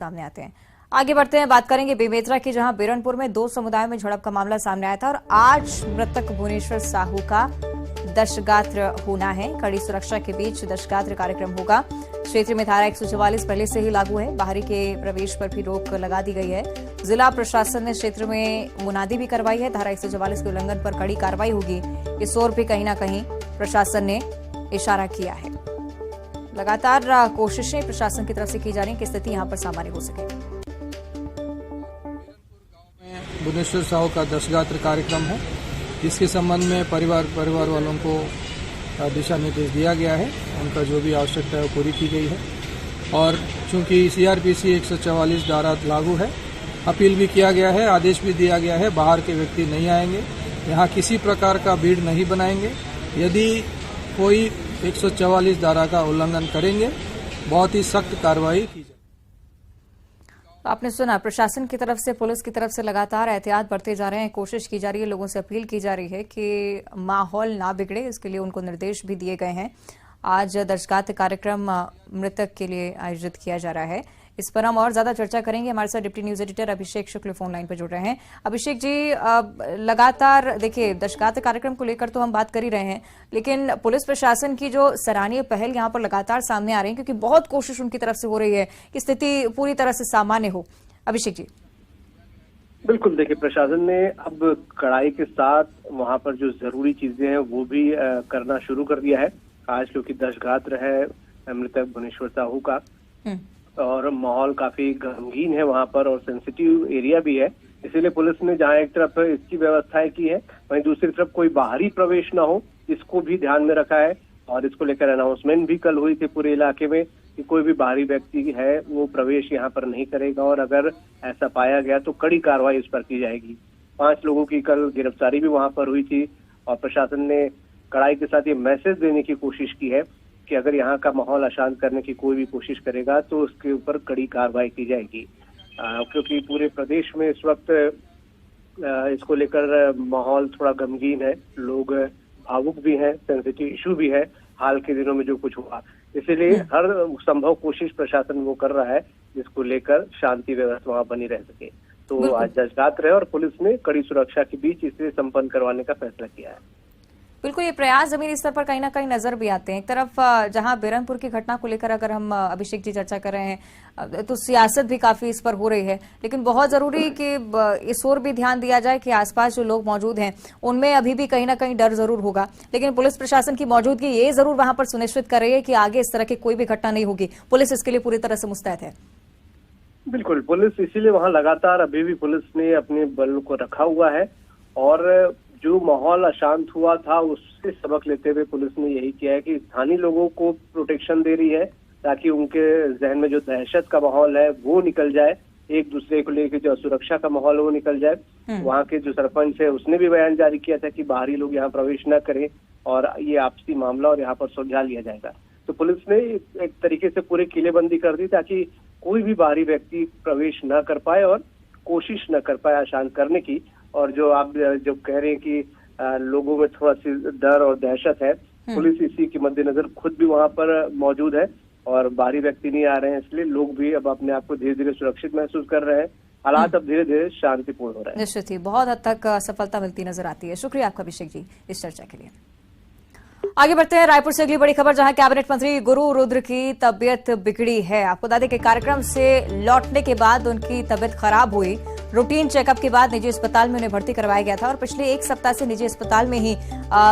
सामने आते हैं। आगे बढ़ते हैं, बात करेंगे बेमेतरा की, जहां बिरनपुर में दो समुदायों में झड़प का मामला सामने आया था और आज मृतक भुवनेश्वर साहू का दशगात्र होना है। कड़ी सुरक्षा के बीच दशगात्र कार्यक्रम होगा। क्षेत्र में धारा 144 पहले से ही लागू है। बाहरी के प्रवेश पर भी रोक लगा दी गई है। जिला प्रशासन ने क्षेत्र में मुनादी भी करवाई है। धारा 144 के उल्लंघन पर कड़ी कार्रवाई होगी, इस ओर भी कहीं न कहीं प्रशासन ने इशारा किया है। लगातार कोशिशें प्रशासन की तरफ से की जा रही है कि स्थिति यहां पर सामान्य हो सके। भुवनेश्वर साहू का दशगात्र कार्यक्रम है, जिसके संबंध में परिवार वालों को दिशा निर्देश दिया गया है। उनका जो भी आवश्यकता है वो पूरी की गई है और चूंकि सीआरपीसी 144 धारा लागू है, अपील भी किया गया है, आदेश भी दिया गया है, बाहर के व्यक्ति नहीं आएंगे, यहाँ किसी प्रकार का भीड़ नहीं बनाएंगे। यदि कोई 144 धारा का उल्लंघन करेंगे, बहुत ही सख्त कार्रवाई की जाए। आपने सुना, प्रशासन की तरफ से, पुलिस की तरफ से लगातार एहतियात बरते जा रहे हैं, कोशिश की जा रही है, लोगों से अपील की जा रही है कि माहौल ना बिगड़े, इसके लिए उनको निर्देश भी दिए गए हैं। आज दशगात्र कार्यक्रम मृतक के लिए आयोजित किया जा रहा है। इस पर हम और ज्यादा चर्चा करेंगे। हमारे साथ डिप्टी न्यूज एडिटर अभिषेक शुक्ल फोन लाइन पर जुड़ रहे हैं। अभिषेक जी, लगातार देखिए, दशगात्र कार्यक्रम को लेकर तो हम बात कर ही रहे हैं, लेकिन पुलिस प्रशासन की जो सराहनीय पहल यहाँ पर लगातार सामने आ रही है, क्योंकि बहुत कोशिश उनकी तरफ से हो रही है कि स्थिति पूरी तरह से सामान्य हो। अभिषेक जी। बिल्कुल, देखिए, प्रशासन ने अब कड़ाई के साथ वहां पर जो जरूरी चीजें हैं वो भी करना शुरू कर दिया है। आज क्योंकि दशगात्र है मृतक भुवनेश्वर साहू का और माहौल काफी गमगीन है वहां पर और सेंसिटिव एरिया भी है, इसीलिए पुलिस ने जहां एक तरफ इसकी व्यवस्थाएं की है, वहीं दूसरी तरफ कोई बाहरी प्रवेश न हो, इसको भी ध्यान में रखा है। और इसको लेकर अनाउंसमेंट भी कल हुई थी पूरे इलाके में कि कोई भी बाहरी व्यक्ति है वो प्रवेश यहाँ पर नहीं करेगा और अगर ऐसा पाया गया तो कड़ी कार्रवाई उस पर की जाएगी। 5 लोगों की कल गिरफ्तारी भी वहां पर हुई थी और प्रशासन ने कड़ाई के साथ ये मैसेज देने की कोशिश की है कि अगर यहाँ का माहौल अशांत करने की कोई भी कोशिश करेगा तो उसके ऊपर कड़ी कार्रवाई की जाएगी। क्योंकि पूरे प्रदेश में इस वक्त इसको लेकर माहौल थोड़ा गमगीन है, लोग भावुक भी हैं, सेंसिटिव इशू भी है हाल के दिनों में जो कुछ हुआ, इसीलिए हर संभव कोशिश प्रशासन वो कर रहा है जिसको लेकर शांति व्यवस्था वहाँ बनी रह सके। तो आज दशगात्र है और पुलिस ने कड़ी सुरक्षा के बीच इसे संपन्न करवाने का फैसला किया है। बिल्कुल, ये प्रयास जमीनी स्तर पर कहीं ना कहीं नजर भी आते हैं। एक तरफ जहां बिरनपुर की घटना को लेकर अगर हम अभिषेक जी चर्चा कर रहे हैं तो सियासत भी काफी इस पर हो रही है, लेकिन बहुत जरूरी कि इस ओर भी ध्यान दिया जाए कि आसपास जो लोग मौजूद हैं उनमें अभी भी कहीं ना कहीं डर जरूर होगा, लेकिन पुलिस प्रशासन की मौजूदगी ये जरूर वहां पर सुनिश्चित कर रही है कि आगे इस तरह की कोई भी घटना नहीं होगी। पुलिस इसके लिए पूरी तरह से मुस्तैद है। बिल्कुल, पुलिस इसीलिए वहां लगातार अभी भी पुलिस ने अपने बल को रखा हुआ है और जो माहौल अशांत हुआ था उससे सबक लेते हुए पुलिस ने यही किया है कि स्थानीय लोगों को प्रोटेक्शन दे रही है ताकि उनके जहन में जो दहशत का माहौल है वो निकल जाए, एक दूसरे को लेकर जो असुरक्षा का माहौल है वो निकल जाए। वहाँ के जो सरपंच है उसने भी बयान जारी किया था कि बाहरी लोग यहाँ प्रवेश न करें और ये आपसी मामला और यहाँ पर सुलझा लिया जाएगा। तो पुलिस ने एक तरीके से पूरी किलेबंदी कर दी ताकि कोई भी बाहरी व्यक्ति प्रवेश न कर पाए और कोशिश न कर पाए अशांत करने की। और जो आप जो कह रहे हैं कि लोगों में थोड़ा सी डर और दहशत है, पुलिस इसी के मद्देनजर खुद भी वहां पर मौजूद है और बाहरी व्यक्ति नहीं आ रहे हैं, इसलिए लोग भी अब अपने आप को धीरे धीरे सुरक्षित महसूस कर रहे हैं। हालात अब धीरे धीरे शांतिपूर्ण हो रहे हैं। निश्चित ही बहुत हद तक सफलता मिलती नजर आती है। शुक्रिया आपका अभिषेक जी इस चर्चा के लिए। आगे बढ़ते हैं, रायपुर से अगली बड़ी खबर, जहां कैबिनेट मंत्री गुरु रुद्र की तबियत बिगड़ी है। आपको बता दें कि कार्यक्रम से लौटने के बाद उनकी तबियत खराब हुई। रूटीन चेकअप के बाद निजी अस्पताल में उन्हें भर्ती करवाया गया था और पिछले 1 सप्ताह से निजी अस्पताल में ही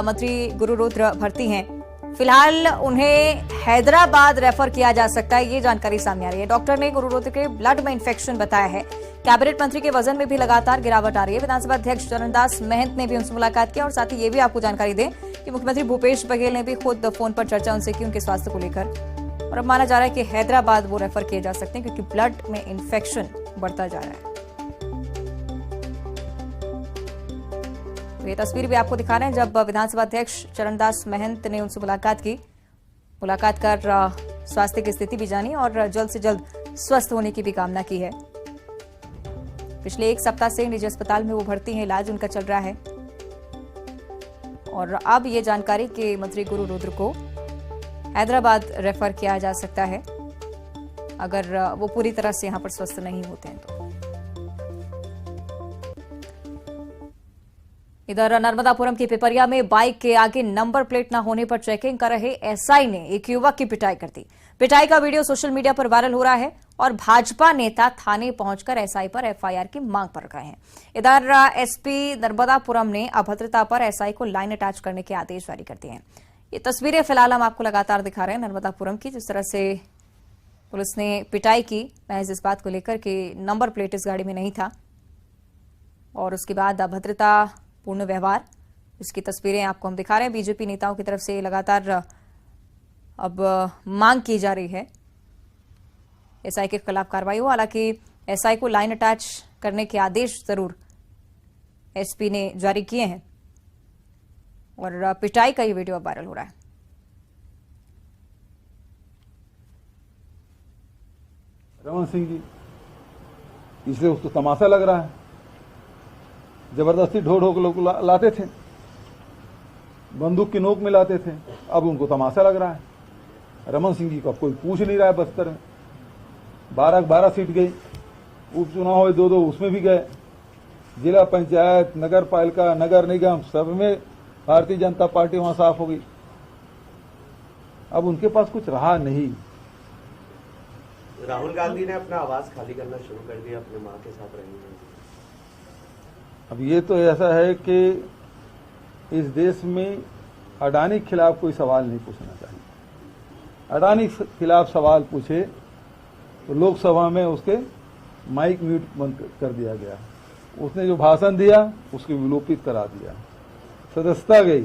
मंत्री गुरु रुद्र भर्ती हैं। फिलहाल उन्हें हैदराबाद रेफर किया जा सकता है, ये जानकारी सामने आ रही है। डॉक्टर ने गुरु रुद्र के ब्लड में इन्फेक्शन बताया है। कैबिनेट मंत्री के वजन में भी लगातार गिरावट आ रही है। विधानसभा अध्यक्ष चरणदास महंत ने भी उनसे मुलाकात की और साथ ही ये भी आपको जानकारी दें कि मुख्यमंत्री भूपेश बघेल ने भी खुद फोन पर चर्चा उनसे की उनके स्वास्थ्य को लेकर, और अब माना जा रहा है कि हैदराबाद वो रेफर किए जा सकते हैं क्योंकि ब्लड में इन्फेक्शन बढ़ता जा रहा है। ये तस्वीर भी आपको दिखा रहे हैं जब विधानसभा अध्यक्ष चरणदास महंत ने उनसे मुलाकात की। मुलाकात कर स्वास्थ्य की स्थिति भी जानी और जल्द से जल्द स्वस्थ होने की भी कामना की है। पिछले 1 सप्ताह से निजी अस्पताल में वो भर्ती हैं, इलाज उनका चल रहा है और अब ये जानकारी कि मंत्री गुरु रुद्र को हैदराबाद रेफर किया जा सकता है। अगर वो पूरी तरह से यहाँ पर स्वस्थ नहीं होते हैं तो। इधर नर्मदापुरम की पिपरिया में बाइक के आगे नंबर प्लेट न होने पर चेकिंग कर रहे एसआई ने एक युवक की पिटाई कर दी। पिटाई का वीडियो सोशल मीडिया पर वायरल हो रहा है और भाजपा नेता थाने पहुंचकर एसआई पर एफआईआर की मांग पर गए हैं। इधर एसपी नर्मदापुरम ने अभद्रता पर एसआई को लाइन अटैच करने के आदेश जारी कर दिए हैं। ये तस्वीरें फिलहाल हम आपको लगातार दिखा रहे हैं नर्मदापुरम की, जिस तरह से पुलिस ने पिटाई की महज इस बात को लेकर कि नंबर प्लेट इस गाड़ी में नहीं था, और उसके बाद अभद्रता पूर्ण व्यवहार, इसकी तस्वीरें आपको हम दिखा रहे हैं। बीजेपी नेताओं की तरफ से लगातार अब मांग की जा रही है एसआई के खिलाफ कार्रवाई हो। हालांकि एसआई को लाइन अटैच करने के आदेश जरूर एसपी ने जारी किए हैं और पिटाई का ये वीडियो अब वायरल हो रहा है। रमन सिंह जी, इसलिए उसको तमाशा लग रहा है। जबरदस्ती ढो ढो के लोग लाते थे, बंदूक की नोक में लाते थे, अब उनको तमाशा लग रहा है। रमन सिंह जी को अब कोई पूछ नहीं रहा है। बस्तर में 12 सीट गई, उपचुनाव हुए 2 उसमें भी गए। जिला पंचायत, नगर पालिका, नगर निगम, सब में भारतीय जनता पार्टी वहां साफ हो गई। अब उनके पास कुछ रहा नहीं। राहुल गांधी ने अपना आवास खाली करना शुरू कर दिया, अपने मां के साथ रहेंगे। अब ये तो ऐसा है कि इस देश में अडानी के खिलाफ कोई सवाल नहीं पूछना चाहिए। अडानी के खिलाफ सवाल पूछे तो लोकसभा में उसके माइक म्यूट बंद कर दिया गया। उसने जो भाषण दिया उसको विलोपित करा दिया। सदस्यता गई,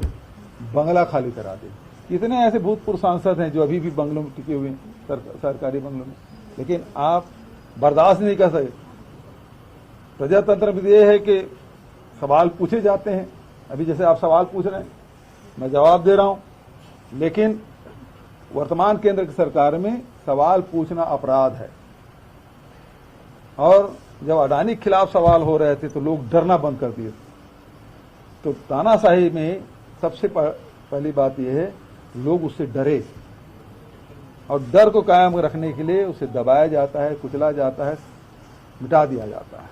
बंगला खाली करा दी। कितने ऐसे भूतपूर्व सांसद हैं जो अभी भी बंगलों में टिके हुए हैं, सरकारी बंगलों में, लेकिन आप बर्दाश्त नहीं कर सके। प्रजातंत्र में यह है कि सवाल पूछे जाते हैं। अभी जैसे आप सवाल पूछ रहे हैं, मैं जवाब दे रहा हूं, लेकिन वर्तमान केंद्र की सरकार में सवाल पूछना अपराध है। और जब अडानी के खिलाफ सवाल हो रहे थे तो लोग डरना बंद कर दिए। तो तानाशाही में सबसे पहली बात यह है, लोग उससे डरे, और डर को कायम रखने के लिए उसे दबाया जाता है, कुचला जाता है, मिटा दिया जाता है।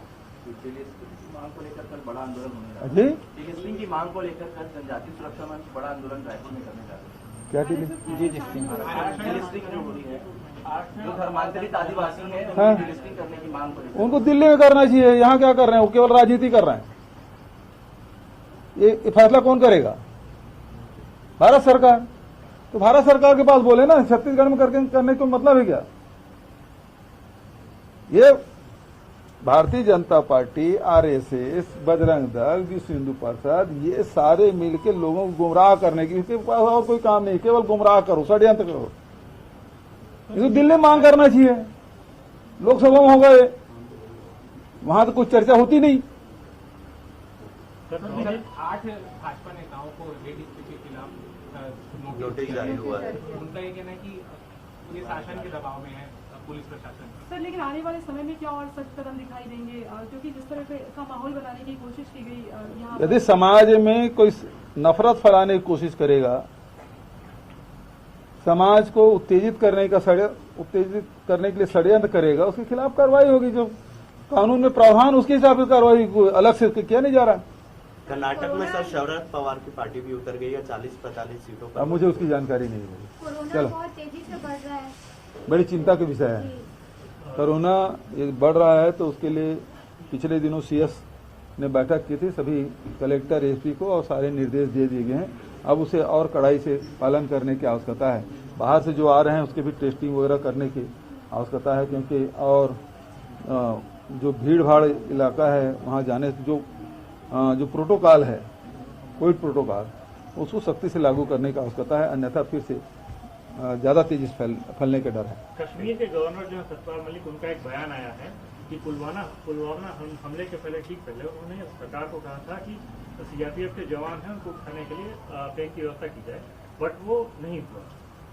मांग को लेकर कल बड़ा आंदोलन होने जी, टिकलिंग की मांग को लेकर कल जनजातीय सुरक्षा मंच बड़ा आंदोलन रायपुर में करने जा रहे हैं। क्या टिकलिंग? टिकलिंग जो हो रही है, जो धर्मांतरित आदिवासी है, हाँ, टिकलिंग करने की मांग को लेकर उनको दिल्ली में करना चाहिए। यहाँ क्या कर रहे हैं? वो केवल राजनीति कर रहे हैं। ये फैसला कौन करेगा? भारत सरकार। तो भारत सरकार के पास बोले ना, छत्तीसगढ़ में करने का मतलब है क्या? ये भारतीय जनता पार्टी, आरएसएस, बजरंग दल, विश्व हिंदू परिषद, ये सारे मिलकर लोगों को गुमराह करने की, इसके पास और कोई काम नहीं, केवल गुमराह करो, षड्यंत्र करो। इसको दिल्ली मांग करना चाहिए। लोकसभा में हो गए, वहां तो कुछ चर्चा होती नहीं। 8 भाजपा नेताओं को लेडीज के खिलाफ नोटिस जारी हुआ है। उनका ये कहना है कि ये शासन के दबाव में है पुलिस प्रशासन। सर, लेकिन आने वाले समय में क्या और सख्त कदम दिखाई देंगे, क्योंकि जिस तरह का माहौल बनाने की कोशिश की गई यहाँ, यदि समाज में कोई नफरत फैलाने की कोशिश करेगा, समाज को उत्तेजित करने के लिए षड्यंत्र करेगा, उसके खिलाफ कार्रवाई होगी। जो कानून में प्रावधान उसके हिसाब से कार्रवाई, अलग से किया नहीं जा रहा। कर्नाटक में सर शरद पवार की पार्टी भी उतर गई है 40-45 सीटों पर। अब मुझे उसकी जानकारी नहीं है। कोरोना बहुत तेजी से बढ़ रहा है, बड़ी चिंता का विषय है। कोरोना ये बढ़ रहा है तो उसके लिए पिछले दिनों सीएस ने बैठक की थी, सभी कलेक्टर, एसपी को, और सारे निर्देश दे दिए गए हैं। अब उसे और कड़ाई से पालन करने की आवश्यकता है। बाहर से जो आ रहे हैं उसके भी टेस्टिंग वगैरह करने की आवश्यकता है, क्योंकि और जो भीड़ भाड़ इलाका है वहाँ जाने से जो प्रोटोकॉल है, कोविड प्रोटोकॉल, उसको सख्ती से लागू करने की आवश्यकता है, अन्यथा फिर से ज्यादा तेजी से फैलने का डर है। कश्मीर के गवर्नर जो है सतपाल मलिक, उनका एक बयान आया है कि पुलवामा हमले के ठीक पहले उन्होंने सरकार को कहा था कि सीआरपीएफ के जवान हैं, उनको खाने के लिए पेन की व्यवस्था की जाए, बट वो नहीं हुआ।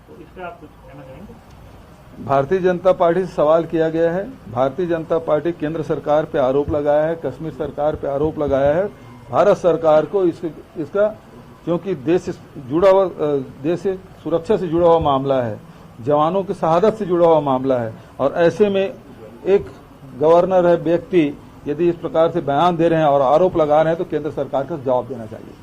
तो इस पर आप कुछ कहना चाहेंगे? भारतीय जनता पार्टी से सवाल किया गया है। भारतीय जनता पार्टी केंद्र सरकार पे आरोप लगाया है, कश्मीर सरकार पे आरोप लगाया है। भारत सरकार को इसका क्योंकि देश से जुड़ा हुआ, देश से सुरक्षा से जुड़ा हुआ मामला है, जवानों की शहादत से जुड़ा हुआ मामला है। और ऐसे में एक गवर्नर है व्यक्ति यदि इस प्रकार से बयान दे रहे हैं और आरोप लगा रहे हैं तो केंद्र सरकार को जवाब देना चाहिए।